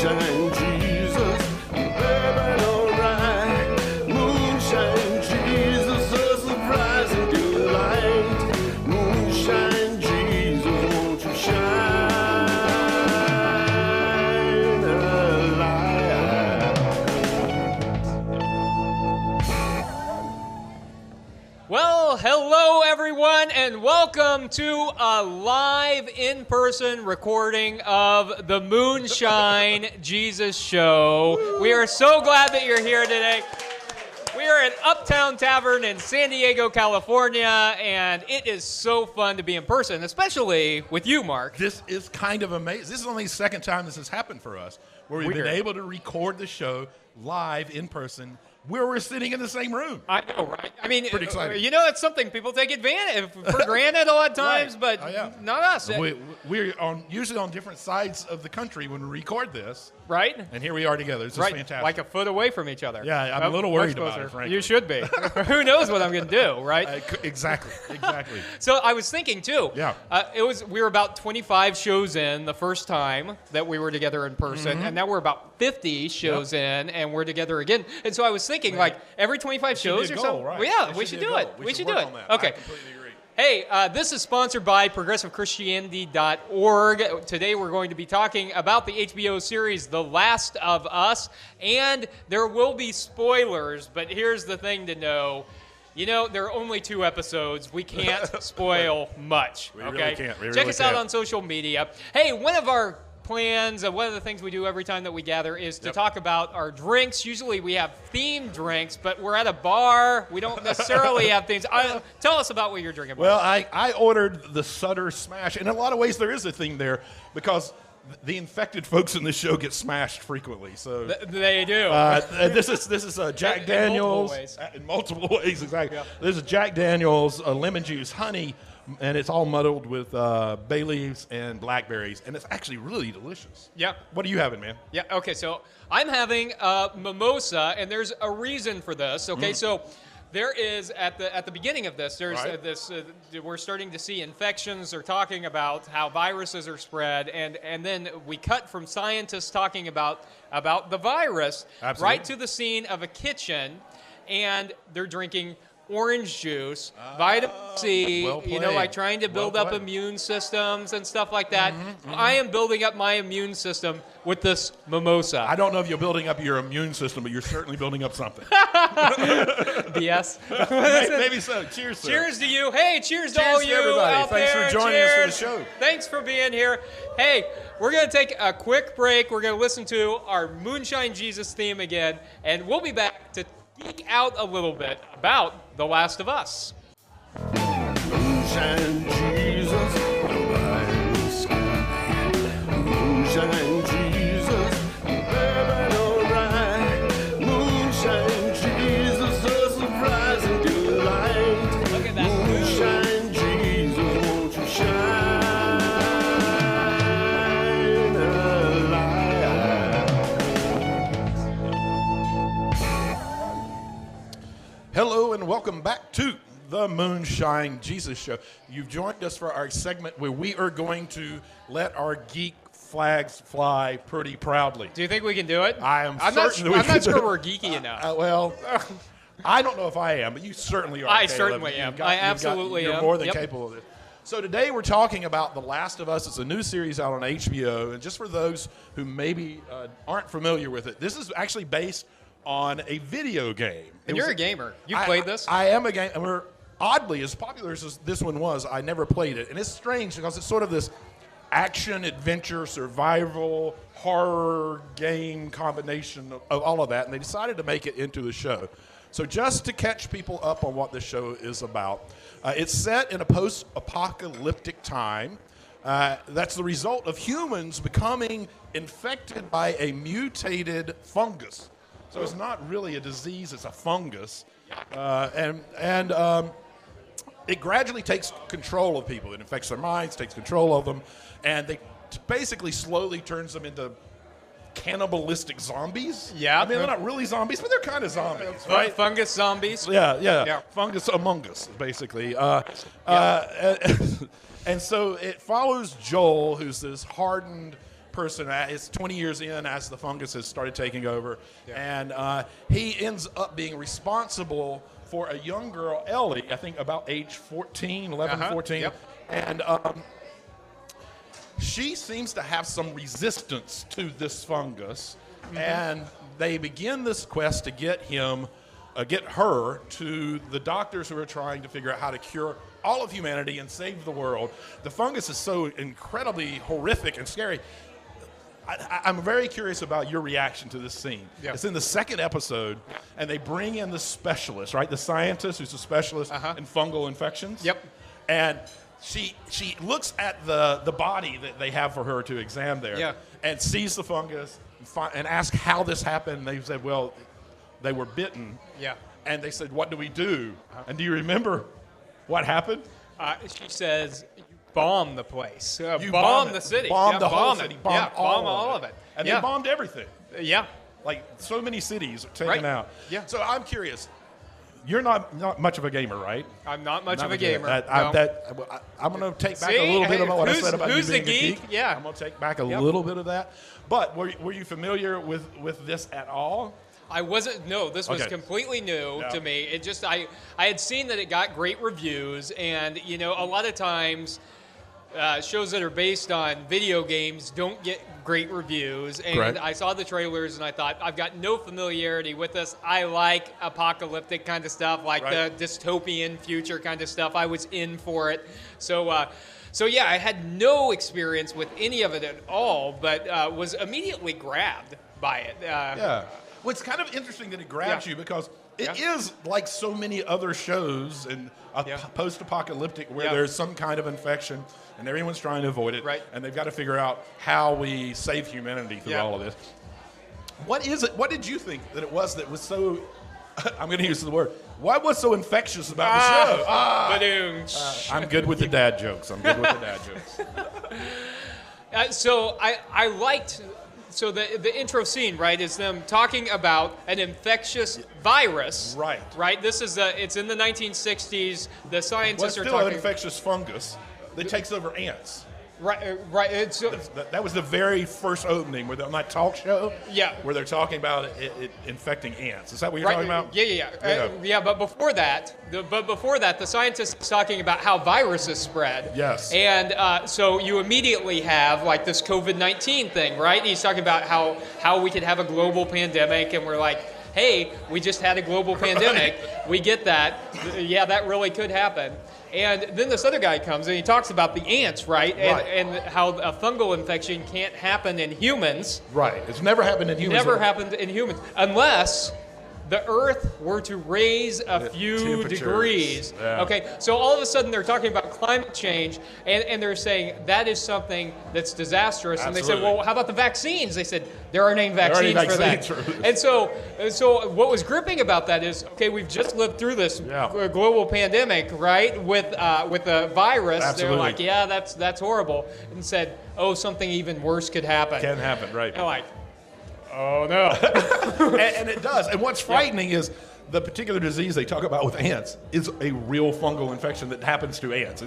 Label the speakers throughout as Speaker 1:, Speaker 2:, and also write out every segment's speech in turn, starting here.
Speaker 1: Moonshine Jesus, baby, alright. Moonshine Jesus, a surprising delight. Moonshine Jesus, won't you shine a light?
Speaker 2: Well, hello everyone, and welcome to a live in-person recording of the Moonshine Jesus Show. We are so glad that you're here today. We are at Uptown Tavern in San Diego, California, and it is so fun to be in person, especially with you, Mark.
Speaker 3: This is kind of amazing. This is only the second time this has happened for us, where we've been able to record the show live in person, where we're sitting in the same room.
Speaker 2: I know, right? I mean,
Speaker 3: Pretty exciting.
Speaker 2: You know, it's something people take advantage for granted a lot of times,
Speaker 3: Right.
Speaker 2: but not us.
Speaker 3: We're usually on different sides of the country when we record this,
Speaker 2: Right?
Speaker 3: and here we are together. This is fantastic.
Speaker 2: Like a foot away from each other.
Speaker 3: Yeah, I'm a little worried about it, frankly.
Speaker 2: You should be. Who knows what I'm going to do, right?
Speaker 3: Exactly.
Speaker 2: So I was thinking too.
Speaker 3: Yeah.
Speaker 2: We were about 25 shows in the first time that we were together in person, and now we're about 50 shows in, and we're together again. And so I was thinking, like every 25 shows or something.
Speaker 3: Right.
Speaker 2: Well, yeah, we should do it.
Speaker 3: We should do it.
Speaker 2: Okay.
Speaker 3: I completely agree.
Speaker 2: Hey, this is sponsored by ProgressiveChristianity.org. Today we're going to be talking about the HBO series The Last of Us, and there will be spoilers, but here's the thing to know. You know, there are only 2 episodes. We can't spoil much,
Speaker 3: We
Speaker 2: okay?
Speaker 3: really can't.
Speaker 2: Check us out on social media. Hey, one of our plans, one of the things we do every time that we gather is to talk about our drinks. Usually we have themed drinks, but we're at a bar. We don't necessarily have things. Tell us about what you're drinking.
Speaker 3: Well, I ordered the Sutter Smash. In a lot of ways, there is a thing there because the infected folks in this show get smashed frequently. So
Speaker 2: They do.
Speaker 3: this is Jack Daniels in multiple ways. Exactly. Yeah. This is Jack Daniels, lemon juice, honey, and it's all muddled with bay leaves and blackberries, and it's actually really delicious.
Speaker 2: Yeah.
Speaker 3: What are you having, man?
Speaker 2: Yeah. Okay. So I'm having a mimosa, and there's a reason for this. Okay. So there is at the beginning of this, there's this. We're starting to see infections. They're talking about how viruses are spread, and then we cut from scientists talking about the virus right to the scene of a kitchen, and they're drinking orange juice, vitamin C, like trying to build up immune systems and stuff like that. I am building up my immune system with this mimosa.
Speaker 3: I don't know if you're building up your immune system, but you're certainly building up something.
Speaker 2: BS.
Speaker 3: Maybe so. Cheers, sir.
Speaker 2: Cheers to you. Hey, cheers to all
Speaker 3: to
Speaker 2: you
Speaker 3: everybody.
Speaker 2: out
Speaker 3: Thanks
Speaker 2: there.
Speaker 3: for joining us for the show.
Speaker 2: Thanks for being here. Hey, we're going to take a quick break. We're going to listen to our Moonshine Jesus theme again, and we'll be back to geek out a little bit about The Last of Us.
Speaker 1: Moonshine Jesus, nobody will sky. Moonshine Jesus, baby, alright. Moonshine Jesus, a surprising delight.
Speaker 2: Look at that.
Speaker 1: Moonshine Jesus, won't you shine a light?
Speaker 3: Hello and welcome back to the Moonshine Jesus Show. You've joined us for our segment where we are going to let our geek flags fly pretty proudly.
Speaker 2: Do you think we can do it?
Speaker 3: I'm
Speaker 2: not
Speaker 3: certain we
Speaker 2: I'm
Speaker 3: can
Speaker 2: not
Speaker 3: do
Speaker 2: sure
Speaker 3: it.
Speaker 2: we're geeky enough.
Speaker 3: Well, I don't know if I am, but you certainly are.
Speaker 2: I
Speaker 3: Caleb.
Speaker 2: certainly am. I absolutely
Speaker 3: you're
Speaker 2: am.
Speaker 3: more than
Speaker 2: Yep.
Speaker 3: capable of it. So today we're talking about The Last of Us. It's a new series out on HBO, and just for those who maybe aren't familiar with it, this is actually based on a video game.
Speaker 2: And you're a gamer. You played this?
Speaker 3: I am a gamer. Oddly, as popular as this one was, I never played it. And it's strange because it's sort of this action, adventure, survival, horror game combination of all of that. And they decided to make it into the show. So just to catch people up on what this show is about, it's set in a post-apocalyptic time. That's the result of humans becoming infected by a mutated fungus. So it's not really a disease, it's a fungus. It gradually takes control of people. It infects their minds, takes control of them, and they basically slowly turns them into cannibalistic zombies.
Speaker 2: Yeah.
Speaker 3: I mean, they're not really zombies, but they're kind of zombies, right?
Speaker 2: Fungus zombies.
Speaker 3: Yeah. Fungus among us, basically. And so it follows Joel, who's this hardened person. It's 20 years in as the fungus has started taking over, and he ends up being responsible for a young girl, Ellie, I think about age 14, 11, 14,
Speaker 2: Yep.
Speaker 3: and she seems to have some resistance to this fungus, and they begin this quest to get her to the doctors who are trying to figure out how to cure all of humanity and save the world. The fungus is so incredibly horrific and scary. I'm very curious about your reaction to this scene.
Speaker 2: Yeah.
Speaker 3: It's in the second episode, and they bring in the specialist, right? The scientist who's a specialist in fungal infections.
Speaker 2: Yep.
Speaker 3: And she looks at the body that they have for her to examine there, and sees the fungus and asks how this happened. And they said, well, they were bitten.
Speaker 2: Yeah.
Speaker 3: And they said, what do we do? And do you remember what happened?
Speaker 2: She says, you bomb the place.
Speaker 3: You
Speaker 2: bomb the city.
Speaker 3: Bomb the whole
Speaker 2: bomb
Speaker 3: city.
Speaker 2: it.
Speaker 3: Bomb
Speaker 2: all of it.
Speaker 3: And they bombed everything.
Speaker 2: Yeah.
Speaker 3: Like so many cities are taken out.
Speaker 2: Yeah.
Speaker 3: So I'm curious. You're not much of a gamer, right?
Speaker 2: I'm not much of a gamer.
Speaker 3: I'm going to take back a little bit of what I said about you being a geek.
Speaker 2: Yeah.
Speaker 3: I'm going to take back a little bit of that. But were you familiar with this at all?
Speaker 2: I wasn't. No, this was completely new to me. It just I had seen that it got great reviews, and a lot of times shows that are based on video games don't get great reviews. And
Speaker 3: Correct.
Speaker 2: I saw the trailers, and I thought, I've got no familiarity with this. I like apocalyptic kind of stuff, like the dystopian future kind of stuff. I was in for it. So yeah, I had no experience with any of it at all, but was immediately grabbed by it.
Speaker 3: Well, it's kind of interesting that it grabs you because it is like so many other shows and post-apocalyptic where there's some kind of infection and everyone's trying to avoid it.
Speaker 2: Right.
Speaker 3: And they've got to figure out how we save humanity through all of this. What is it? What did you think that it was that was so, I'm going to use the word, what was so infectious about the show? I'm good with the dad jokes.
Speaker 2: So I liked... So the intro scene, right, is them talking about an infectious virus.
Speaker 3: Right.
Speaker 2: Right. This is it's in the 1960s. The scientists are
Speaker 3: still
Speaker 2: talking.
Speaker 3: an infectious fungus that takes over ants.
Speaker 2: Right. Right.
Speaker 3: That was the very first opening on that talk show.
Speaker 2: Yeah.
Speaker 3: Where they're talking about it infecting ants. Is that what you're talking about?
Speaker 2: Yeah. But before that, the scientist is talking about how viruses spread.
Speaker 3: Yes.
Speaker 2: And so you immediately have like this COVID-19 thing, right? He's talking about how we could have a global pandemic, and we're like, hey, we just had a global pandemic. We get that. Yeah, that really could happen. And then this other guy comes and he talks about the ants, right? And how a fungal infection can't happen in humans.
Speaker 3: Right. It's never happened in humans.
Speaker 2: Never happened in humans unless the Earth were to raise a few degrees.
Speaker 3: Yeah.
Speaker 2: Okay, so all of a sudden they're talking about climate change, and they're saying that is something that's disastrous.
Speaker 3: Absolutely.
Speaker 2: And they said, well, how about the vaccines? They said, there aren't any vaccines for that. And so what was gripping about that is, okay, we've just lived through this global pandemic, right, with a virus.
Speaker 3: Absolutely.
Speaker 2: They're like, yeah, that's horrible. And said, oh, something even worse could happen.
Speaker 3: Can happen, right.
Speaker 2: And like, oh, no.
Speaker 3: and it does. And what's frightening is the particular disease they talk about with ants is a real fungal infection that happens to ants.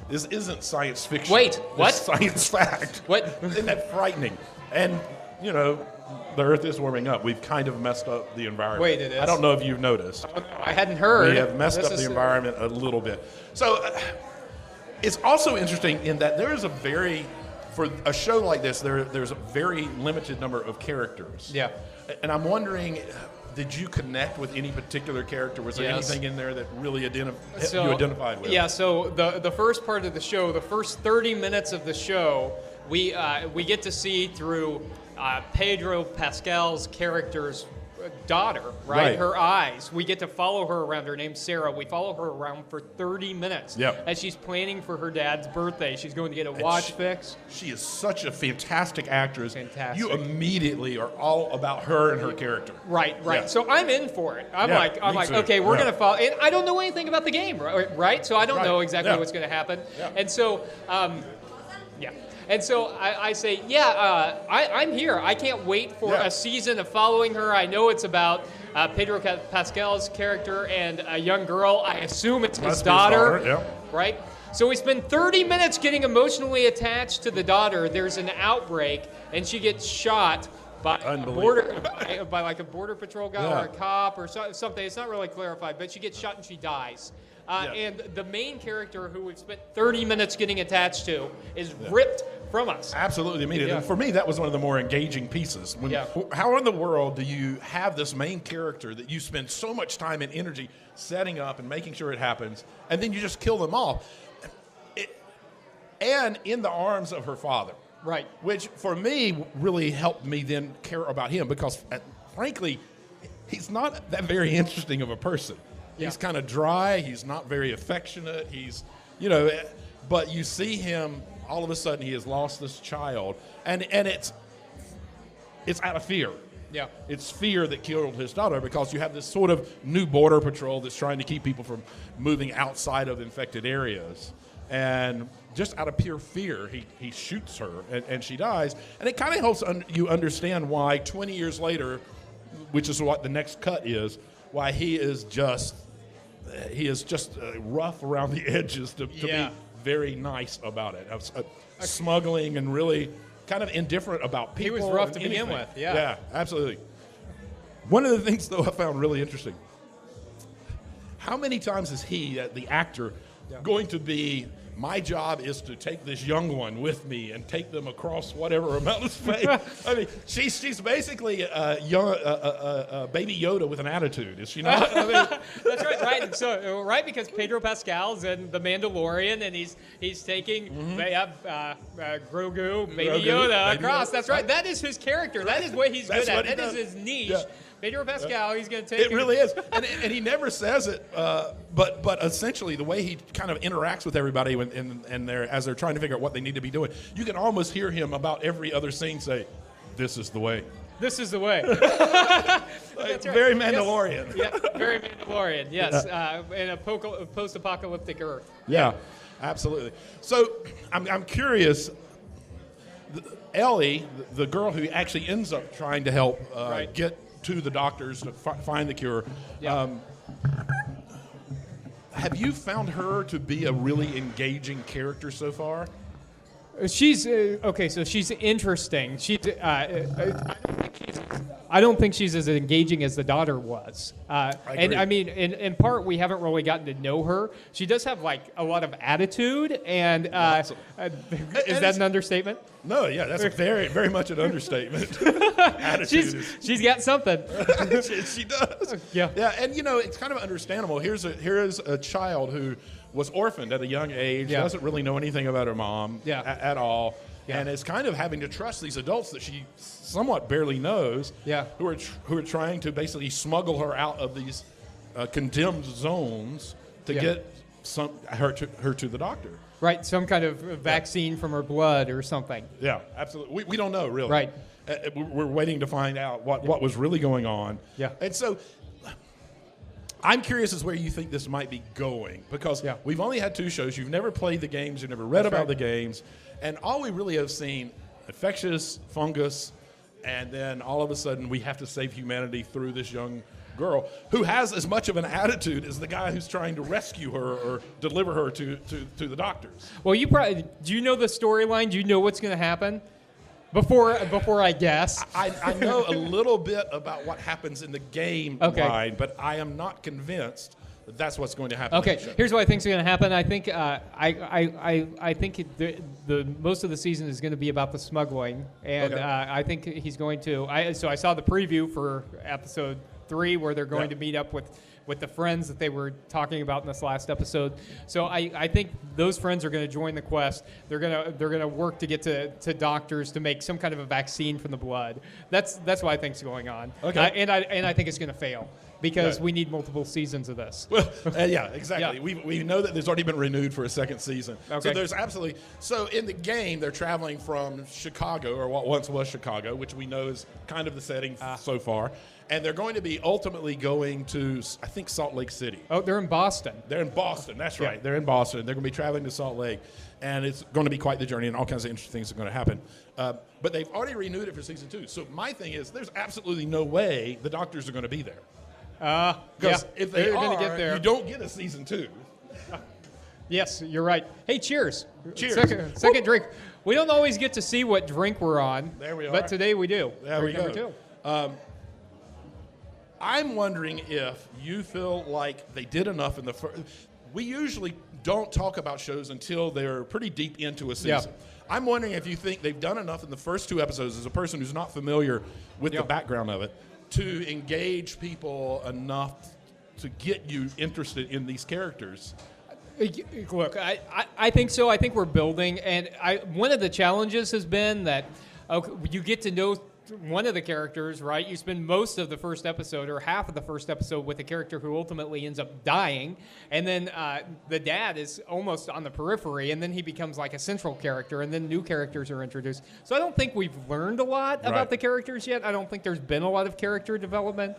Speaker 3: This isn't science fiction.
Speaker 2: Wait, what?
Speaker 3: It's science fact.
Speaker 2: What?
Speaker 3: Isn't that frightening? And, the Earth is warming up. We've kind of messed up the environment.
Speaker 2: Wait, it is?
Speaker 3: I don't know if you've noticed.
Speaker 2: I hadn't heard.
Speaker 3: We have messed up the environment a little bit. So it's also interesting in that there is for a show like this, there's a very limited number of characters.
Speaker 2: Yeah.
Speaker 3: And I'm wondering, did you connect with any particular character? Was there anything in there that really you identified with?
Speaker 2: Yeah, so the first part of the show, the first 30 minutes of the show, we get to see through Pedro Pascal's character's daughter, right? Her eyes. We get to follow her around. Her name's Sarah. We follow her around for 30 minutes as she's planning for her dad's birthday. She's going to get a watch fixed.
Speaker 3: She is such a fantastic actress.
Speaker 2: Fantastic.
Speaker 3: You immediately are all about her and her character.
Speaker 2: Right.
Speaker 3: Yeah.
Speaker 2: So I'm in for it. I'm like,
Speaker 3: too.
Speaker 2: okay, we're going to follow. And I don't know anything about the game, right? So I don't know exactly what's going to happen.
Speaker 3: Yeah.
Speaker 2: And so, And so I say, I'm here. I can't wait for a season of following her. I know it's about Pedro Pascal's character and a young girl. I assume it's his daughter, right? So we spend 30 minutes getting emotionally attached to the daughter. There's an outbreak, and she gets shot by like a border patrol guy or a cop or something. It's not really clarified, but she gets shot and she dies. And the main character who we've spent 30 minutes getting attached to is ripped from us.
Speaker 3: Absolutely immediate. And for me, that was one of the more engaging pieces. How in the world do you have this main character that you spend so much time and energy setting up and making sure it happens, and then you just kill them off? And in the arms of her father.
Speaker 2: Right.
Speaker 3: Which, for me, really helped me then care about him because, frankly, he's not that very interesting of a person. Yeah. He's kind of dry. He's not very affectionate. He's, but you see him, all of a sudden he has lost this child. And it's out of fear. Yeah. It's fear that killed his daughter because you have this sort of new border patrol that's trying to keep people from moving outside of infected areas. And just out of pure fear, he shoots her, and she dies. And it kind of helps you understand why 20 years later, which is what the next cut is, why he is just rough around the edges to be very nice about it. Smuggling and really kind of indifferent about people.
Speaker 2: He was rough to begin with, yeah.
Speaker 3: Yeah, absolutely. One of the things, though, I found really interesting, how many times is he, the actor, going to be, my job is to take this young one with me and take them across whatever amount of space. I mean, she's basically a baby Yoda with an attitude, is she not? I mean,
Speaker 2: that's right. So because Pedro Pascal's in The Mandalorian, and he's taking Grogu, baby Yoda across. That's right. That is his character. That is what he's good at. That is his niche. Yeah. Pedro Pascal, he's going to take
Speaker 3: it. It really is. And he never says it, but essentially the way he kind of interacts with everybody as they're trying to figure out what they need to be doing, you can almost hear him about every other scene say, "This is the way.
Speaker 2: This is the way."
Speaker 3: Right. Very Mandalorian.
Speaker 2: Yes. Yeah, very Mandalorian, yes. In a post-apocalyptic Earth.
Speaker 3: Yeah, absolutely. So I'm curious, Ellie, the girl who actually ends up trying to help get to the doctors to find the cure. Yeah. Have you found her to be a really engaging character so far?
Speaker 2: She's okay. So she's interesting. I don't think she's as engaging as the daughter was. And I mean, in part, we haven't really gotten to know her. She does have like a lot of attitude, and is that an understatement?
Speaker 3: No, yeah, that's very, very much an understatement. Attitude.
Speaker 2: She's got something.
Speaker 3: she does. Yeah. Yeah, and it's kind of understandable. Here is a child who was orphaned at a young age, doesn't really know anything about her mom at all, and is kind of having to trust these adults that she somewhat barely knows, who are trying to basically smuggle her out of these condemned zones to get her to the doctor.
Speaker 2: Right, some kind of vaccine from her blood or something.
Speaker 3: Yeah, absolutely. We don't know, really.
Speaker 2: Right.
Speaker 3: We're waiting to find out what was really going on. Yeah. And so I'm curious as where you think this might be going, because we've only had 2 shows. You've never played the games. You've never read about the games. And all we really have seen, infectious fungus, and then all of a sudden we have to save humanity through this young girl who has as much of an attitude as the guy who's trying to rescue her or deliver her to the doctors.
Speaker 2: Well, do you know the storyline? Do you know what's going to happen? Before I guess.
Speaker 3: I know a little bit about what happens in the game line, but I am not convinced that that's what's going to happen.
Speaker 2: Okay, here's what I think is going to happen. I think I think the most of the season is going to be about the smuggling, and I think he's going to. So I saw the preview for episode 3 where they're going to meet up with the friends that they were talking about in this last episode. So I think those friends are going to join the quest. They're going to work to get to doctors to make some kind of a vaccine from the blood. That's what I think is going on. Okay. And I think it's going to fail because we need multiple seasons of this.
Speaker 3: Well, yeah, exactly. Yeah. We know that there's already been renewed for a second season. Okay. So there's absolutely. So in the game, they're traveling from Chicago, or what once was Chicago, which we know is kind of the setting so far. And they're going to be ultimately going to, I think, Salt Lake City.
Speaker 2: Oh, they're in Boston.
Speaker 3: They're in Boston. That's right. Yeah. They're in Boston. They're going to be traveling to Salt Lake. And it's going to be quite the journey, and all kinds of interesting things are going to happen. But they've already renewed it for season 2. So my thing is, there's absolutely no way the doctors are going to be there. Because if they're going to get there, you don't get a season 2.
Speaker 2: Yes, you're right. Hey, cheers.
Speaker 3: Cheers.
Speaker 2: Second drink. We don't always get to see what drink we're on.
Speaker 3: There we are.
Speaker 2: But today we do.
Speaker 3: There we
Speaker 2: Drink
Speaker 3: go.
Speaker 2: number 2.
Speaker 3: I'm wondering if you feel like they did enough in the first. We usually don't talk about shows until they're pretty deep into a season.
Speaker 2: Yeah.
Speaker 3: I'm wondering if you think they've done enough in the first 2 episodes, as a person who's not familiar with the background of it, to engage people enough to get you interested in these characters.
Speaker 2: Look, I think so. I think we're building, and one of the challenges has been that you get to know one of the characters, right? You spend most of the first episode or half of the first episode with a character who ultimately ends up dying, and then the dad is almost on the periphery, and then he becomes like a central character, and then new characters are introduced. So I don't think we've learned a lot about the characters yet. I don't think there's been a lot of character development.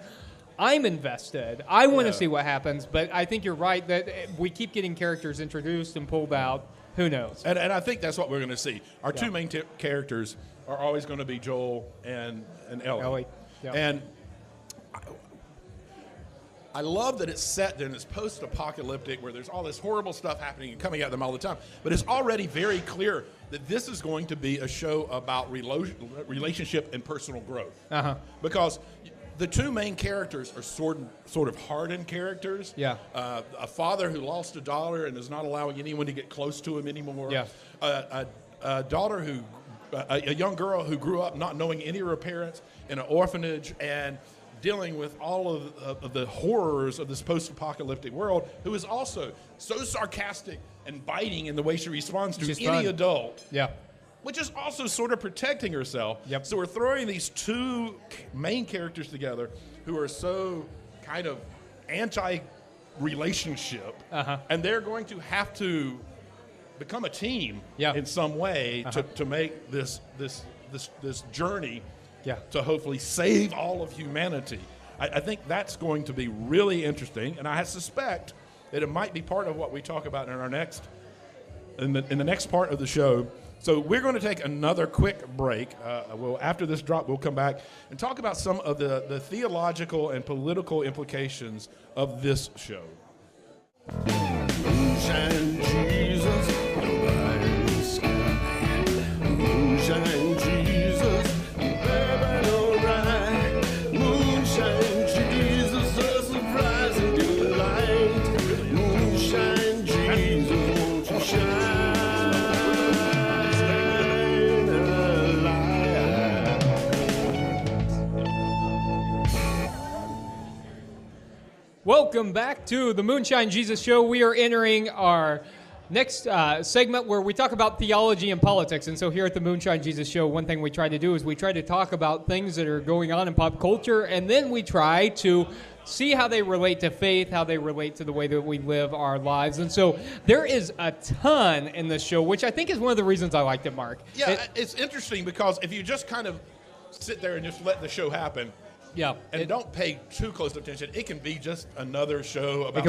Speaker 2: I'm invested. I want to see what happens, but I think you're right that we keep getting characters introduced and pulled out. Who knows?
Speaker 3: And I think that's what we're going to see. Our 2 main characters are always going to be Joel and Ellie.
Speaker 2: Yeah.
Speaker 3: And I love that it's set in this post-apocalyptic where there's all this horrible stuff happening and coming at them all the time. But it's already very clear that this is going to be a show about relationship and personal growth. Because the 2 main characters are sort of hardened characters.
Speaker 2: Yeah.
Speaker 3: A father who lost a daughter and is not allowing anyone to get close to him anymore.
Speaker 2: Yeah.
Speaker 3: A daughter a young girl who grew up not knowing any of her parents in an orphanage and dealing with all of the horrors of this post-apocalyptic world, who is also so sarcastic and biting in the way she responds to any adult.
Speaker 2: Yeah.
Speaker 3: Which is also sort of protecting herself.
Speaker 2: Yep.
Speaker 3: So we're throwing these 2 main characters together who are so kind of anti-relationship, and they're going to have to become a team in some way to make this journey to hopefully save all of humanity. I think that's going to be really interesting, and I suspect that it might be part of what we talk about in our in the next part of the show. So we're going to take another quick break. After this drop, we'll come back and talk about some of the theological and political implications of this show.
Speaker 1: Moonshine Jesus, nobody's sky. Moonshine Jesus, baby, alright. Moonshine Jesus, a surprise and delight. Moonshine Jesus, won't you shine?
Speaker 2: Welcome back to the Moonshine Jesus Show. We are entering our next segment where we talk about theology and politics. And so here at the Moonshine Jesus Show, one thing we try to do is we try to talk about things that are going on in pop culture, and then we try to see how they relate to faith, how they relate to the way that we live our lives. And so there is a ton in this show, which I think is one of the reasons I liked it, Mark.
Speaker 3: Yeah, it's interesting because if you just kind of sit there and just let the show happen, and don't pay too close attention, it can be just another show about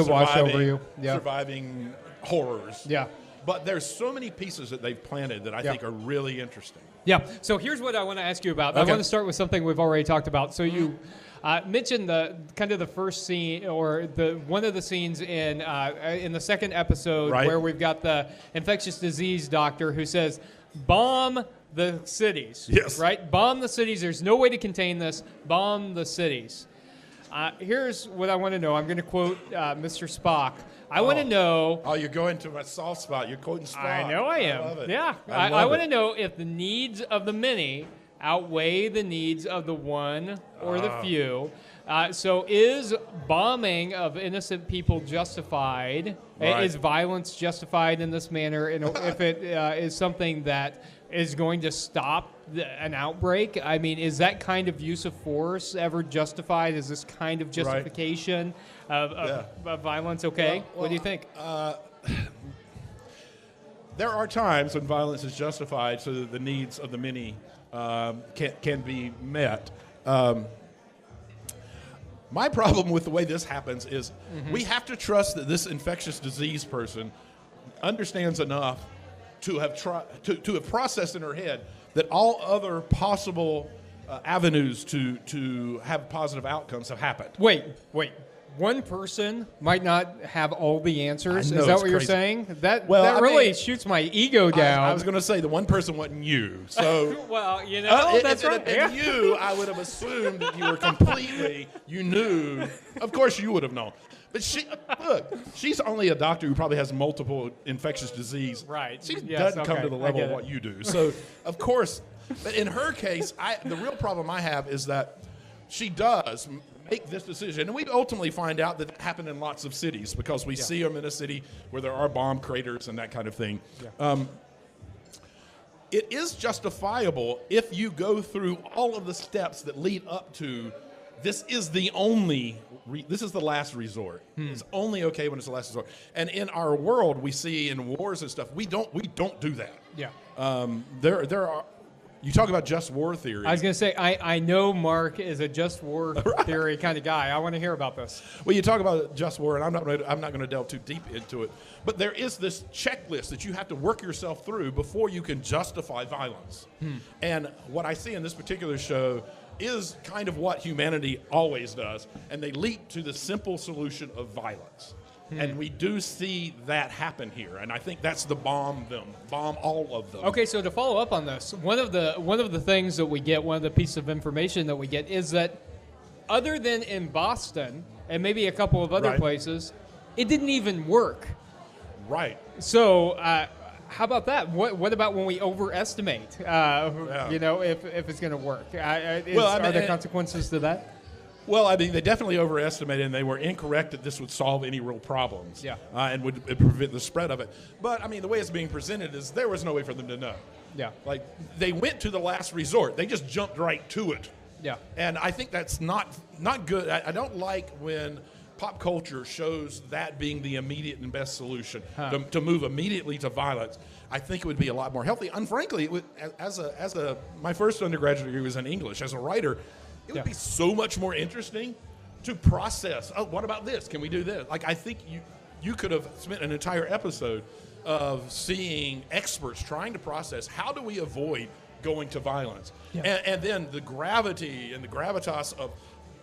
Speaker 3: surviving horrors.
Speaker 2: Yeah.
Speaker 3: But there's so many pieces that they've planted that I think are really interesting.
Speaker 2: Yeah. So here's what I want to ask you about.
Speaker 3: Okay.
Speaker 2: I want to start with something we've already talked about. So you mentioned the first scene, or one of the scenes in the second episode, where we've got the infectious disease doctor who says, "Bomb the cities."
Speaker 3: Yes.
Speaker 2: Right? Bomb the cities. There's no way to contain this. Bomb the cities. Here's what I want to know. I'm going to quote Mr. Spock. I want to know...
Speaker 3: Oh, you're going to my soft spot. You're quoting Spock.
Speaker 2: I know I am.
Speaker 3: love it.
Speaker 2: Yeah. I want to know if the needs of the many outweigh the needs of the one or the few. So is bombing of innocent people justified?
Speaker 3: Right.
Speaker 2: Is violence justified in this manner? And if it is something that is going to stop an outbreak? I mean, is that kind of use of force ever justified? Is this kind of justification of violence okay?
Speaker 3: Well,
Speaker 2: what do you think?
Speaker 3: There are times when violence is justified so that the needs of the many can be met. My problem with the way this happens is we have to trust that this infectious disease person understands enough to have to have processed in her head that all other possible avenues to have positive outcomes have happened.
Speaker 2: Wait. one person might not have all the answers.
Speaker 3: I know,
Speaker 2: Is that
Speaker 3: it's
Speaker 2: what you're
Speaker 3: crazy.
Speaker 2: saying? That
Speaker 3: I
Speaker 2: really
Speaker 3: mean,
Speaker 2: shoots my ego down.
Speaker 3: I was going to say the one person wasn't you. So
Speaker 2: well, you know, that's
Speaker 3: if
Speaker 2: right.
Speaker 3: it had been you, I would have assumed that you were completely, you knew. Of course you would have known. But she's only a doctor who probably has multiple infectious disease.
Speaker 2: Right.
Speaker 3: She
Speaker 2: Yes,
Speaker 3: doesn't come
Speaker 2: okay,
Speaker 3: to the
Speaker 2: I
Speaker 3: level
Speaker 2: get
Speaker 3: of
Speaker 2: it.
Speaker 3: what you do. So, of course, but in her case, the real problem I have is that she does make this decision. And we ultimately find out that it happened in lots of cities because we see them in a city where there are bomb craters and that kind of thing. Yeah. It is justifiable if you go through all of the steps that lead up to this is the only, this is the last resort. It's only okay when it's the last resort. And in our world, we see in wars and stuff, we don't do that.
Speaker 2: Yeah.
Speaker 3: There are, you talk about just war theory.
Speaker 2: I was going to say, I know Mark is a just war theory kind of guy. I want to hear about this.
Speaker 3: Well, you talk about just war, and I'm not going to delve too deep into it. But there is this checklist that you have to work yourself through before you can justify violence. And what I see in this particular show is kind of what humanity always does, and they leap to the simple solution of violence. And we do see that happen here, and I think that's the bomb all of them.
Speaker 2: Okay, so to follow up on this, one of the things that we get, one of the pieces of information that we get is that other than in Boston and maybe a couple of other places, it didn't even work.
Speaker 3: Right.
Speaker 2: So how about that? What about when we overestimate, you know, if it's going to work? Are there consequences to that?
Speaker 3: Well, I mean, they definitely overestimated, and they were incorrect that this would solve any real problems.
Speaker 2: Yeah.
Speaker 3: And would prevent the spread of it. But, I mean, the way it's being presented is there was no way for them to know.
Speaker 2: Yeah.
Speaker 3: Like, they went to the last resort. They just jumped right to it.
Speaker 2: Yeah.
Speaker 3: And I think that's not good. I don't like when pop culture shows that being the immediate and best solution, to move immediately to violence. I think it would be a lot more healthy. And frankly, it would, my first undergraduate degree was in English. As a writer, it would be so much more interesting to process. Oh, what about this? Can we do this? Like, I think you could have spent an entire episode of seeing experts trying to process how do we avoid going to violence, and then the gravity and the gravitas of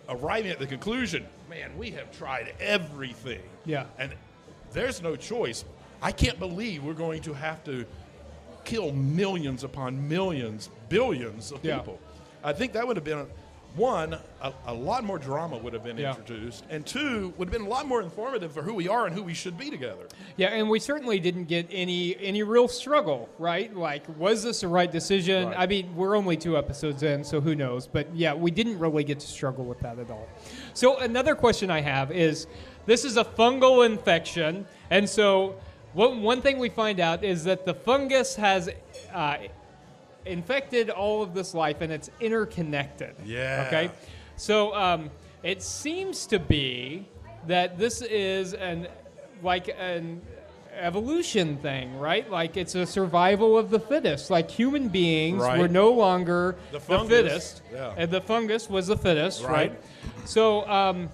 Speaker 3: arriving at the conclusion. Man, we have tried everything. Yeah, and there's no choice. I can't believe we're going to have to kill millions upon millions, billions of people. I think that would have been a lot more drama would have been introduced, and two, would have been a lot more informative for who we are and who we should be together. Yeah, and we certainly didn't get any real struggle, right? Like, was this the right decision? Right. I mean, we're only 2 episodes in, so who knows? But yeah, we didn't really get to struggle with that at all. So another question I have is, this is a fungal infection, and so one thing we find out is that the fungus has infected all of this life, and it's interconnected. Yeah. Okay. So it seems to be that this is an evolution thing, right? Like, it's a survival of the fittest. Like, human beings were no longer the fittest, and the fungus was the fittest, right? So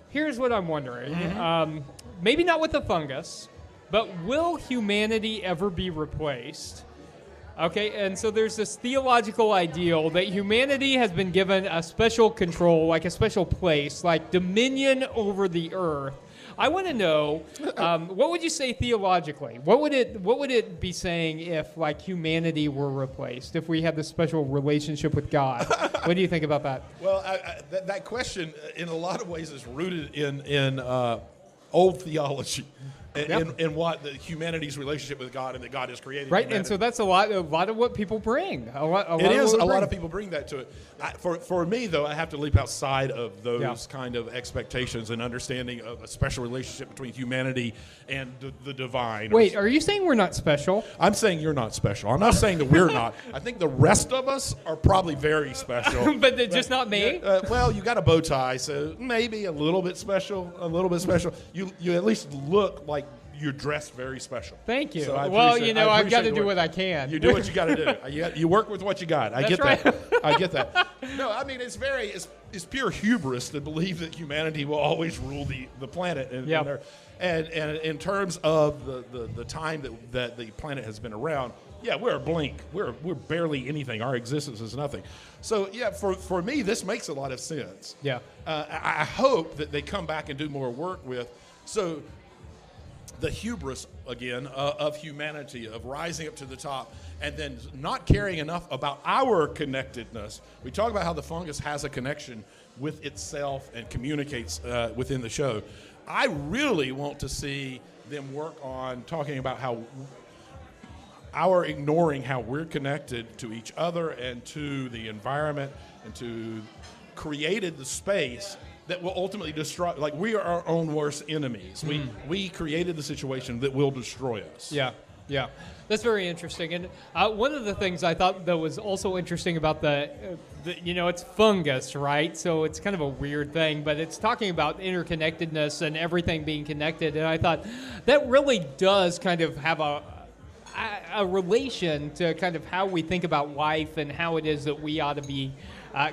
Speaker 3: here's what I'm wondering. Maybe not with the fungus, but will humanity ever be replaced? Okay, and so there's this theological ideal that humanity has been given a special control, like a special place, like dominion over the earth. I want to know, what would you say theologically? What would it be saying if, like, humanity were replaced, if we had this special relationship with God? What do you think about that? Well, that question, in a lot of ways, is rooted in old theology. In what the humanity's relationship with God and that God has created. Right, humanity. And so that's a lot of what people bring. A lot of people bring that to it. For me, though, I have to leap outside of those kind of expectations and understanding of a special relationship between humanity and the divine. Wait, are you saying we're not special? I'm saying you're not special. I'm not saying that we're not. I think the rest of us are probably very special. but just not me? Well, you got a bow tie, so maybe a little bit special. You at least look like you're dressed very special. Thank you. So I've got to do what I can. You do what you got to do. You work with what you got. I get that. I get that. No, I mean, it's pure hubris to believe that humanity will always rule the planet. And in terms of the time that the planet has been around, Yeah, we're a blink. We're barely anything. Our existence is nothing. So, yeah, for me, this makes a lot of sense.
Speaker 2: Yeah.
Speaker 3: I hope that they come back and do more work with. So the hubris, again, of humanity, of rising up to the top, and then not caring enough about our connectedness. We talk about how the fungus has a connection with itself and communicates within the show. I really want to see them work on talking about how our ignoring how we're connected to each other and to the environment and to created the space that will ultimately destroy. Like, we are our own worst enemies. We created the situation that will destroy us.
Speaker 2: Yeah. That's very interesting. And one of the things I thought that was also interesting about the it's fungus, right? So it's kind of a weird thing, but it's talking about interconnectedness and everything being connected. And I thought that really does kind of have a relation to kind of how we think about life and how it is that we ought to be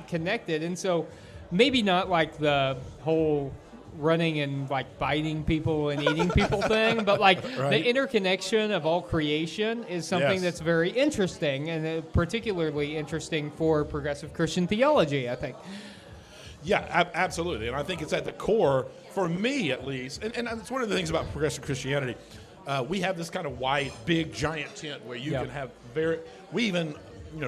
Speaker 2: connected. And so maybe not like the whole running and like biting people and eating people thing, but like the interconnection of all creation is something that's very interesting, and particularly interesting for progressive Christian theology, I think.
Speaker 3: Yeah, absolutely. And I think it's at the core, for me at least, and it's one of the things about progressive Christianity. We have this kind of wide, big, giant tent where you can have we even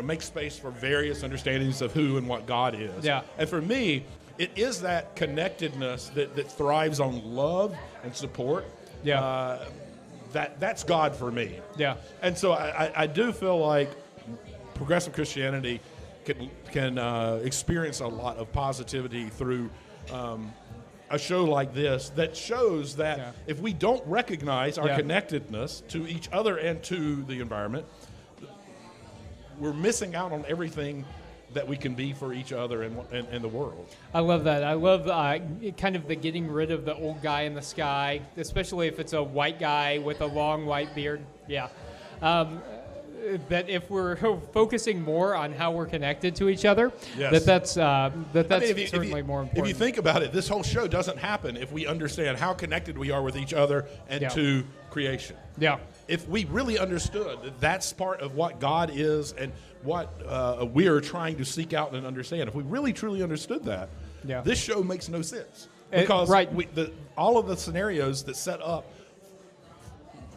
Speaker 3: make space for various understandings of who and what God is.
Speaker 2: Yeah.
Speaker 3: And for me, it is that connectedness that thrives on love and support.
Speaker 2: Yeah.
Speaker 3: That's God for me.
Speaker 2: Yeah.
Speaker 3: And so I do feel like progressive Christianity can experience a lot of positivity through a show like this that shows that if we don't recognize our connectedness to each other and to the environment, we're missing out on everything that we can be for each other and the world.
Speaker 2: I love that. I love kind of the getting rid of the old guy in the sky, especially if it's a white guy with a long white beard. Yeah. That if we're focusing more on how we're connected to each other, that's certainly more important.
Speaker 3: If you think about it, this whole show doesn't happen if we understand how connected we are with each other and to creation.
Speaker 2: Yeah.
Speaker 3: If we really understood that that's part of what God is and what we are trying to seek out and understand, if we really truly understood that, this show makes no sense. Because all of the scenarios that set up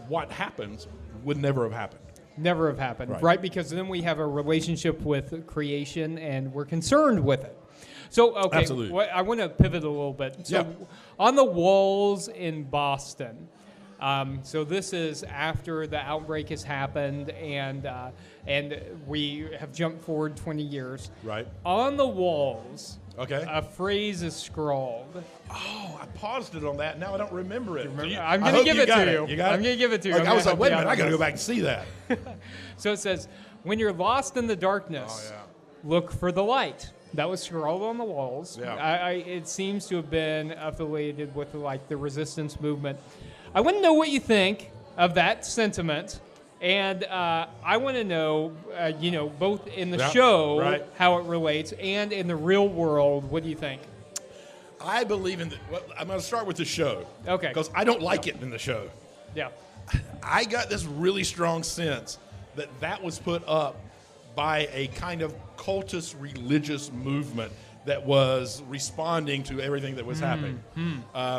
Speaker 3: what happens would never have happened.
Speaker 2: Never have happened, right? Because then we have a relationship with creation and we're concerned with it. So, okay, I want to pivot a little bit. So, on the walls in Boston, so this is after the outbreak has happened, and we have jumped forward 20 years.
Speaker 3: Right.
Speaker 2: On the walls, a phrase is scrawled.
Speaker 3: Oh, I paused it on that. Now I don't remember it.
Speaker 2: I'm going to give it to you.
Speaker 3: You got it?
Speaker 2: I'm going to give it to you.
Speaker 3: I was like, wait a minute, I got to go back and see that.
Speaker 2: So it says, when you're lost in the darkness, look for the light. That was scrawled on the walls. Yeah. It seems to have been affiliated with like the resistance movement. I want to know what you think of that sentiment, and I want to know, both in the show how it relates, and in the real world, what do you think?
Speaker 3: I believe in I'm going to start with the show.
Speaker 2: Okay.
Speaker 3: Because I don't like it in the show.
Speaker 2: Yeah.
Speaker 3: I got this really strong sense that was put up by a kind of cultist religious movement that was responding to everything that was happening.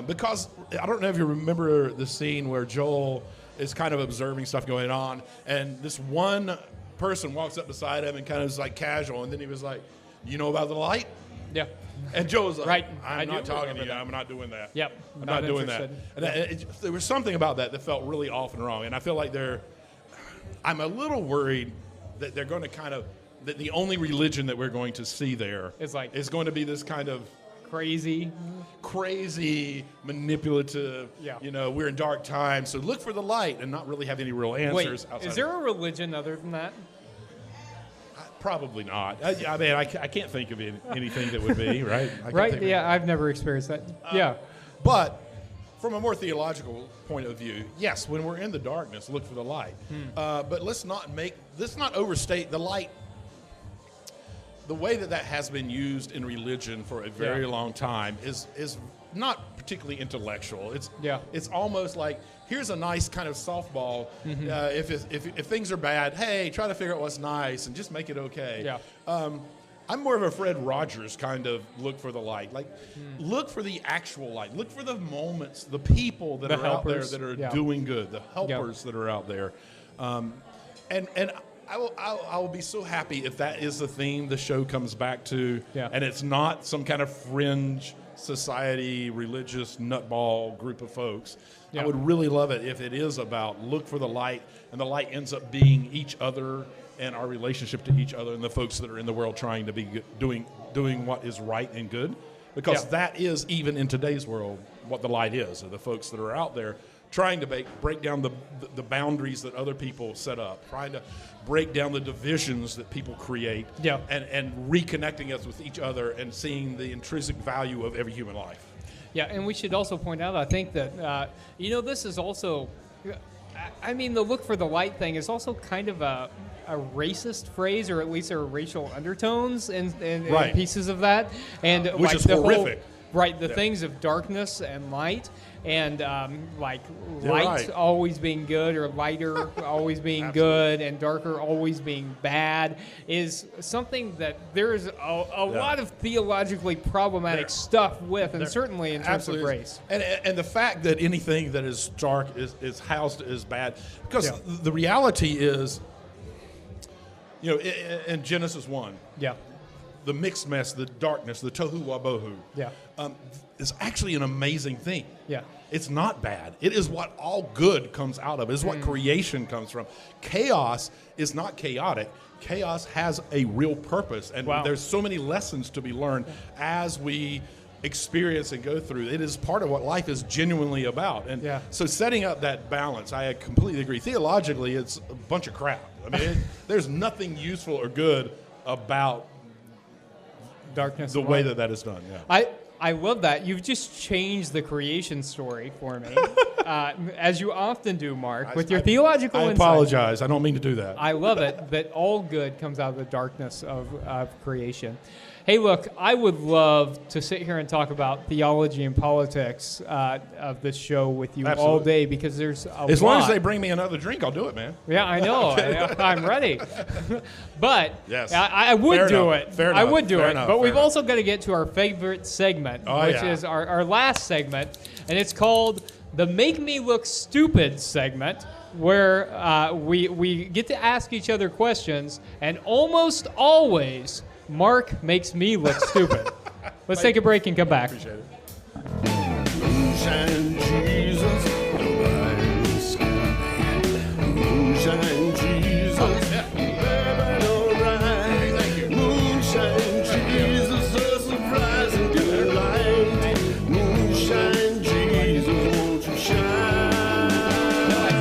Speaker 3: Because I don't know if you remember the scene where Joel is kind of observing stuff going on, and this one person walks up beside him and kind of is like casual, and then he was like, "You know about the light?"
Speaker 2: Yeah.
Speaker 3: And Joe was like,
Speaker 2: right.
Speaker 3: I'm not talking to you. I'm not doing that.
Speaker 2: Yep.
Speaker 3: I'm not doing that. And there was something about that felt really off and wrong. And I feel like I'm a little worried that they're going to kind of, that the only religion that we're going to see there is going to be this kind of crazy, manipulative, we're in dark times, so look for the light, and not really have any real answers.
Speaker 2: Wait, is there a religion other than that?
Speaker 3: Probably not. I mean, I can't think of anything that would be, right?
Speaker 2: Yeah, I've never experienced that.
Speaker 3: But from a more theological point of view, yes, when we're in the darkness, look for the light. But let's not overstate the light. the way that has been used in religion for a very long time is not particularly intellectual. It's almost like, here's a nice kind of softball. If things are bad, hey, try to figure out what's nice and just make it okay. I'm more of a Fred Rogers kind of look for the light. Like, look for the actual light. Look for the moments, the people that are out there that are doing good, the helpers that are out there. And I will be so happy if that is the theme the show comes back to, and it's not some kind of fringe society, religious nutball group of folks. I would really love it if it is about look for the light, and the light ends up being each other and our relationship to each other and the folks that are in the world trying to be doing what is right and good. Because that is, even in today's world, what the light is, are the folks that are out there trying to break down the boundaries that other people set up, trying to break down the divisions that people create, and reconnecting us with each other and seeing the intrinsic value of every human life.
Speaker 2: Yeah, and we should also point out, I think that, this is also, I mean, the look for the light thing is also kind of a racist phrase, or at least there are racial undertones in pieces of that. And
Speaker 3: which is horrific.
Speaker 2: The things of darkness and light, and light always being good, or lighter always being good, and darker always being bad, is something that there's a lot of theologically problematic stuff with, and certainly in terms of race.
Speaker 3: And the fact that anything that is dark is housed as bad, because the reality is, in Genesis 1, the mixed mess, the darkness, the tohu wabohu, is actually an amazing thing. It's not bad. It is what all good comes out of. It is what creation comes from. Chaos is not chaotic. Chaos has a real purpose, and there's so many lessons to be learned as we experience and go through. It is part of what life is genuinely about. And so setting up that balance, I completely agree. Theologically, it's a bunch of crap. I mean, there's nothing useful or good about
Speaker 2: darkness,
Speaker 3: the way that is done.
Speaker 2: I love that. You've just changed the creation story for me, as you often do, Mark, with your theological insight.
Speaker 3: I apologize. I don't mean to do that.
Speaker 2: I love it, that all good comes out of the darkness of creation. Hey, look, I would love to sit here and talk about theology and politics of this show with you all day, because there's a lot.
Speaker 3: As long as they bring me another drink, I'll do it, man.
Speaker 2: Yeah, I know. I'm ready. But I would do it. I would do it. But we've also got to get to our favorite segment, which is our last segment, and it's called the Make Me Look Stupid segment, where we get to ask each other questions, and almost always Mark makes me look stupid. Let's take a break and come back.
Speaker 3: Appreciate it.
Speaker 1: Moonshine Jesus, the sky. Moonshine Jesus, baby, alright.
Speaker 3: Thank you.
Speaker 1: Moonshine Jesus, a surprising delight. Moonshine Jesus, won't you shine a light?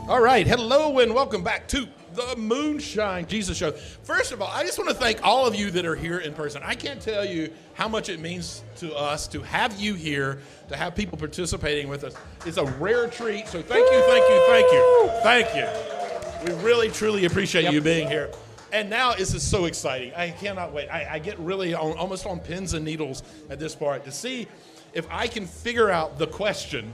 Speaker 3: All right. Hello and welcome back to the Moonshine Jesus Show. First of all, I just want to thank all of you that are here in person. I can't tell you how much it means to us to have you here, to have people participating with us. It's a rare treat, so thank you. We really, truly appreciate you being here. And now this is so exciting. I cannot wait. I get really almost on pins and needles at this part to see if I can figure out the question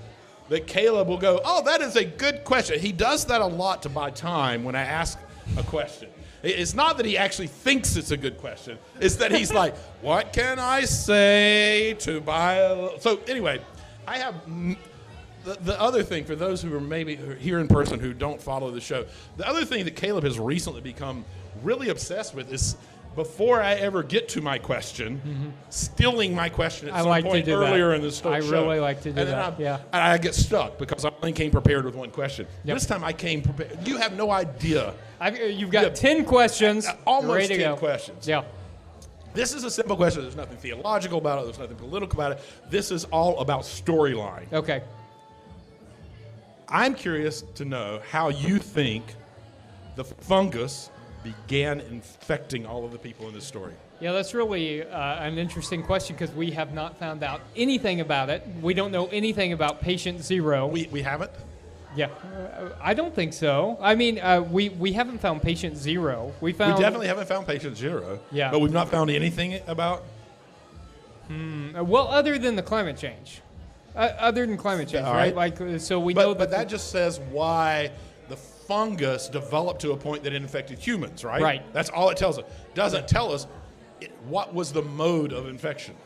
Speaker 3: that Caleb will go, oh, that is a good question. He does that a lot to buy time when I ask a question. It's not that he actually thinks it's a good question. It's that he's like, what can I say to buy a... So anyway, I have... The other thing, for those who are maybe here in person who don't follow the show, the other thing that Caleb has recently become really obsessed with is, before I ever get to my question, stealing my question at some point earlier in the show.
Speaker 2: I really like to do that.
Speaker 3: And I get stuck because I only came prepared with one question. This time I came prepared. You have no idea.
Speaker 2: You've got 10 questions.
Speaker 3: Almost 10 questions.
Speaker 2: Yeah.
Speaker 3: This is a simple question. There's nothing theological about it. There's nothing political about it. This is all about storyline.
Speaker 2: Okay.
Speaker 3: I'm curious to know how you think the fungus began infecting all of the people in this story.
Speaker 2: Yeah, that's really an interesting question, because we have not found out anything about it. We don't know anything about patient zero.
Speaker 3: We haven't?
Speaker 2: Yeah, I don't think so. I mean, we haven't found patient zero. We
Speaker 3: definitely haven't found patient zero.
Speaker 2: Yeah.
Speaker 3: But we've not found anything about.
Speaker 2: Well, other than the climate change. Other than climate change,
Speaker 3: All
Speaker 2: right?
Speaker 3: right.
Speaker 2: Like, so we know
Speaker 3: But that just says why the fungus developed to a point that it infected humans, right?
Speaker 2: Right.
Speaker 3: That's all it tells us. Doesn't tell us what was the mode of infection.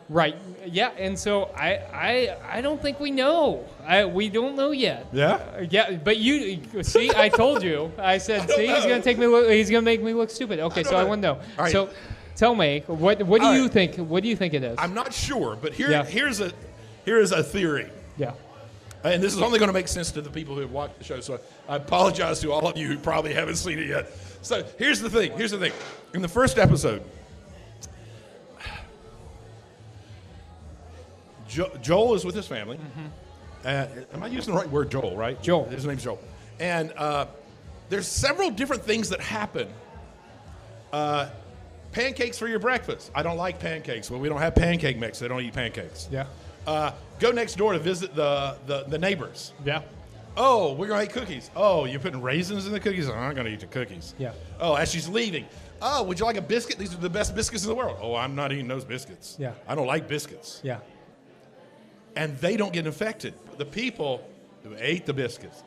Speaker 2: Right. Yeah. And so I don't think we know. We don't know yet.
Speaker 3: Yeah.
Speaker 2: Yeah. But you see, I told you. I said, see, he's gonna he's gonna make me look stupid. Okay. So I want to know.
Speaker 3: All right.
Speaker 2: So tell me, what do
Speaker 3: All
Speaker 2: you
Speaker 3: right.
Speaker 2: think? What do you think it is?
Speaker 3: I'm not sure, but
Speaker 2: Yeah.
Speaker 3: here is a theory.
Speaker 2: Yeah.
Speaker 3: And this is only going to make sense to the people who have watched the show, so I apologize to all of you who probably haven't seen it yet. So here's the thing. In the first episode, Joel is with his family. Am I using the right word, Joel, right?
Speaker 2: Joel.
Speaker 3: His name's Joel. And there's several different things that happen. Pancakes for your breakfast. I don't like pancakes. Well, we don't have pancake mix. They don't eat pancakes.
Speaker 2: Yeah.
Speaker 3: Go next door to visit the neighbors.
Speaker 2: Yeah.
Speaker 3: Oh, we're going to eat cookies. Oh, you're putting raisins in the cookies? I'm not going to eat the cookies.
Speaker 2: Yeah.
Speaker 3: Oh, as she's leaving. Oh, would you like a biscuit? These are the best biscuits in the world. Oh, I'm not eating those biscuits.
Speaker 2: Yeah.
Speaker 3: I don't like biscuits.
Speaker 2: Yeah.
Speaker 3: And they don't get infected. The people who ate the biscuits,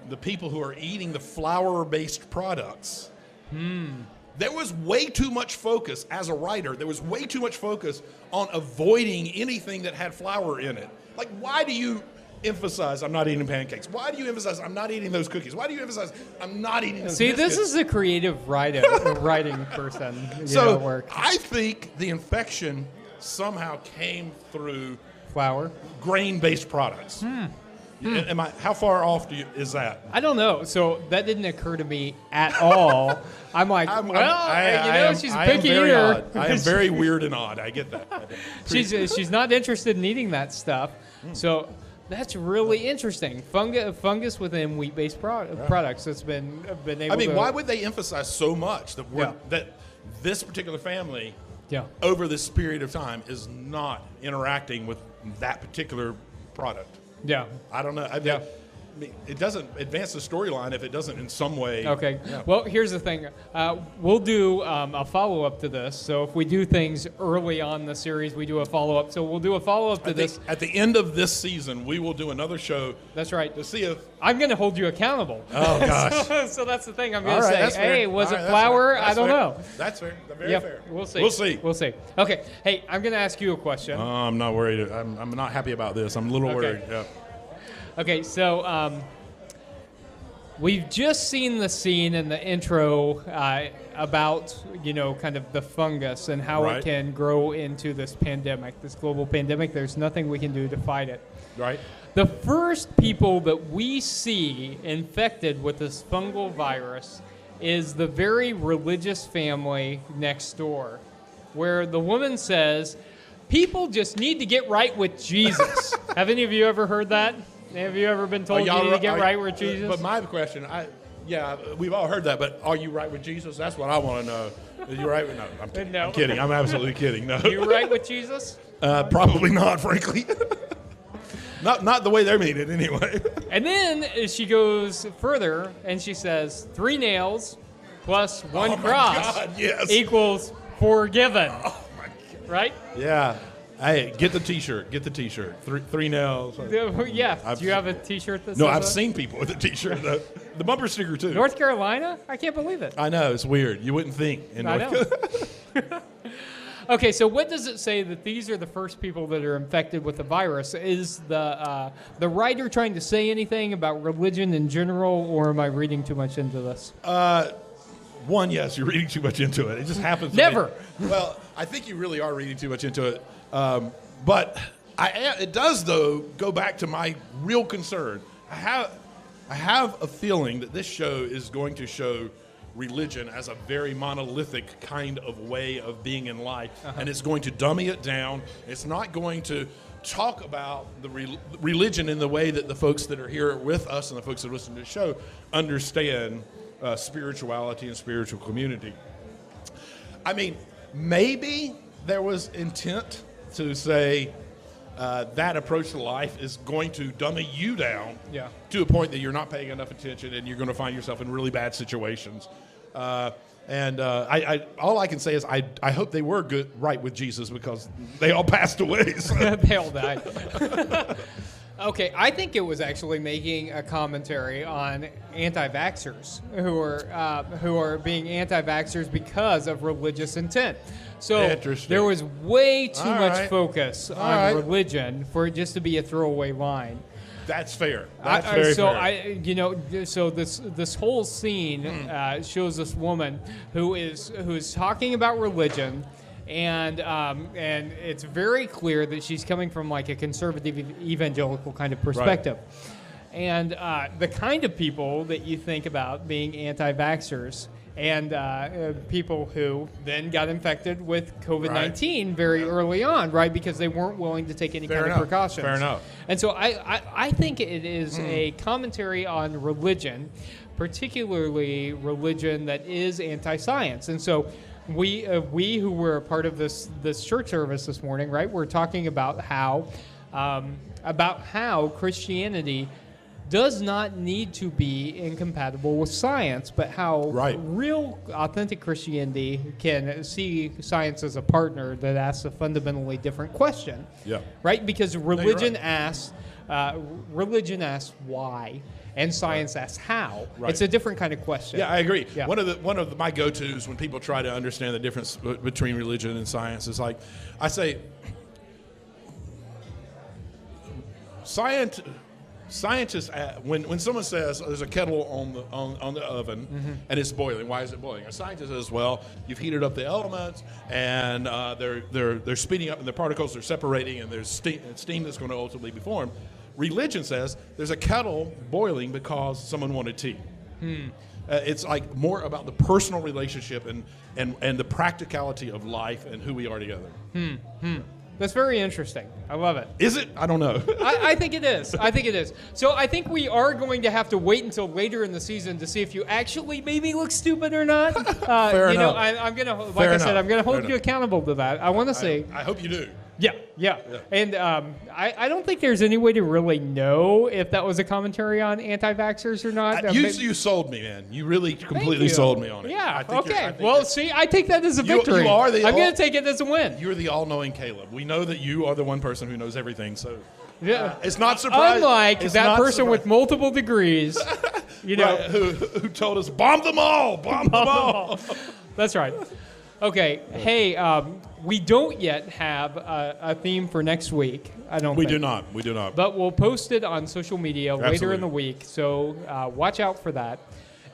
Speaker 3: the people who are eating the flour-based products, there was way too much focus, as a writer, there was way too much focus on avoiding anything that had flour in it. Like, why do you emphasize I'm not eating pancakes? Why do you emphasize I'm not eating those cookies? Why do you emphasize I'm not eating those biscuits?
Speaker 2: This is the creative writing person.
Speaker 3: So
Speaker 2: Work.
Speaker 3: I think the infection somehow came through
Speaker 2: Flour.
Speaker 3: grain-based products. How far off is that?
Speaker 2: I don't know. So that didn't occur to me at all. I'm like, she's a picky eater.
Speaker 3: I am very weird and odd. I get that.
Speaker 2: She's not interested in eating that stuff. So that's really interesting. Fungus within wheat-based products that's been able.
Speaker 3: I mean,
Speaker 2: to,
Speaker 3: why would they emphasize so much that this particular family, over this period of time, is not interacting with that particular product?
Speaker 2: Yeah.
Speaker 3: I don't know. I mean, it doesn't advance the storyline if it doesn't in some way.
Speaker 2: Okay.
Speaker 3: Yeah.
Speaker 2: Well, here's the thing. We'll do a follow-up to this. So if we do things early on the series, we do a follow-up. So we'll do a follow-up to this.
Speaker 3: At the end of this season, we will do another show.
Speaker 2: That's right.
Speaker 3: To see if
Speaker 2: I'm going to hold you accountable.
Speaker 3: Oh, gosh.
Speaker 2: So that's the thing. I'm going to say, hey, was it
Speaker 3: that's
Speaker 2: flour?
Speaker 3: fair.
Speaker 2: I don't know.
Speaker 3: That's fair. Very fair.
Speaker 2: We'll see.
Speaker 3: We'll see.
Speaker 2: Okay. Hey, I'm going to ask you a question.
Speaker 3: I'm not worried. I'm not happy about this. I'm a little worried. Yeah.
Speaker 2: Okay, so we've just seen the scene in the intro about, kind of the fungus and how it can grow into this pandemic, this global pandemic. There's nothing we can do to fight it.
Speaker 3: Right.
Speaker 2: The first people that we see infected with this fungal virus is the very religious family next door, where the woman says, people just need to get right with Jesus. Have any of you ever heard that? Have you ever been told you need to get right with Jesus?
Speaker 3: But my question, we've all heard that, but are you right with Jesus? That's what I want to know. Are you right with no? I'm kidding.
Speaker 2: No.
Speaker 3: I'm kidding. I'm absolutely kidding. No.
Speaker 2: You right with Jesus?
Speaker 3: Probably not, frankly. Not the way they're made it, anyway.
Speaker 2: And then she goes further and she says, 3 nails plus 1 cross equals forgiven.
Speaker 3: Oh my God.
Speaker 2: Right?
Speaker 3: Yeah. Hey, get the T-shirt. Get the T-shirt. Three nails.
Speaker 2: Yeah. Do you have a T-shirt that says
Speaker 3: No, I've
Speaker 2: that?
Speaker 3: seen people with a T-shirt. The bumper sticker, too.
Speaker 2: North Carolina? I can't believe it.
Speaker 3: I know. It's weird. You wouldn't think.
Speaker 2: I know. Okay, so what does it say that these are the first people that are infected with the virus? Is the writer trying to say anything about religion in general, or am I reading too much into this?
Speaker 3: One, yes, you're reading too much into it. It just happens.
Speaker 2: Never.
Speaker 3: Well, I think you really are reading too much into it. But it does, though, go back to my real concern. I have a feeling that this show is going to show religion as a very monolithic kind of way of being in life, and it's going to dummy it down. It's not going to talk about the religion in the way that the folks that are here with us and the folks that listen to the show understand spirituality and spiritual community. I mean, maybe there was intent to say, that approach to life is going to dummy you down to a point that you're not paying enough attention, and you're going to find yourself in really bad situations. I all I can say is I hope they were right with Jesus, because they all passed away. So.
Speaker 2: They all died. Okay, I think it was actually making a commentary on anti-vaxxers who are being anti-vaxxers because of religious intent. So there was way too much focus on religion for it just to be a throwaway line.
Speaker 3: That's fair. That's very fair.
Speaker 2: So this whole scene shows this woman who's talking about religion. And it's very clear that she's coming from like a conservative evangelical kind of perspective. Right. And the kind of people that you think about being anti-vaxxers and people who then got infected with COVID-19 very early on, right? Because they weren't willing to take any kind of precautions.
Speaker 3: Fair enough.
Speaker 2: And so I think it is a commentary on religion, particularly religion that is anti-science. And so we who were a part of this church service this morning, right? We're talking about how Christianity does not need to be incompatible with science, but how real, authentic Christianity can see science as a partner that asks a fundamentally different question. Yeah. Right? Because religion asks why. And science asks how. Right. It's a different kind of question.
Speaker 3: Yeah, I agree. Yeah. One of my go-tos when people try to understand the difference between religion and science is like, I say, scientists, when someone says there's a kettle on the oven and it's boiling, why is it boiling? A scientist says, well, you've heated up the elements and they're speeding up and the particles are separating and there's steam that's going to ultimately be formed. Religion says there's a kettle boiling because someone wanted tea. It's like more about the personal relationship and the practicality of life and who we are together.
Speaker 2: That's very interesting. I love it.
Speaker 3: Is it? I don't know.
Speaker 2: I think it is. I think it is. So I think we are going to have to wait until later in the season to see if you actually maybe look stupid or not.
Speaker 3: Fair enough.
Speaker 2: I'm gonna, like I said, I'm gonna hold you accountable to that. I want to see.
Speaker 3: I hope you do.
Speaker 2: Yeah. And I don't think there's any way to really know if that was a commentary on anti-vaxxers or not.
Speaker 3: You sold me, man. You really completely sold me on it.
Speaker 2: Yeah, okay. Well, see, I take that as a victory. I'm going to take it as a win.
Speaker 3: You're the all-knowing Caleb. We know that you are the one person who knows everything, so
Speaker 2: it's
Speaker 3: not surprising.
Speaker 2: Unlike that person with multiple degrees,
Speaker 3: who told us, bomb them all.
Speaker 2: That's right. Okay, hey, we don't yet have a theme for next week, I don't think.
Speaker 3: We do not.
Speaker 2: But we'll post it on social media later in the week, so watch out for that.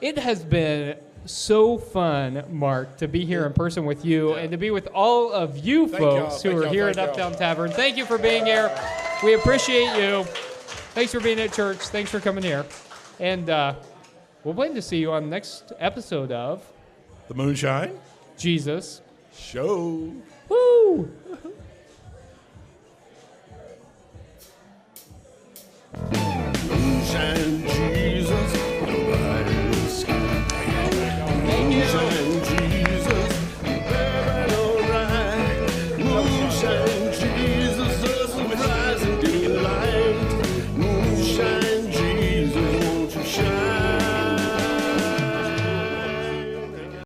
Speaker 2: It has been so fun, Mark, to be here in person with you and to be with all of you folks who are here at Uptown Tavern. Thank you for being here. We appreciate you. Thanks for being at church. Thanks for coming here. And we'll plan to see you on the next episode of
Speaker 3: The Moonshine
Speaker 2: Jesus
Speaker 3: Show.
Speaker 2: Woo!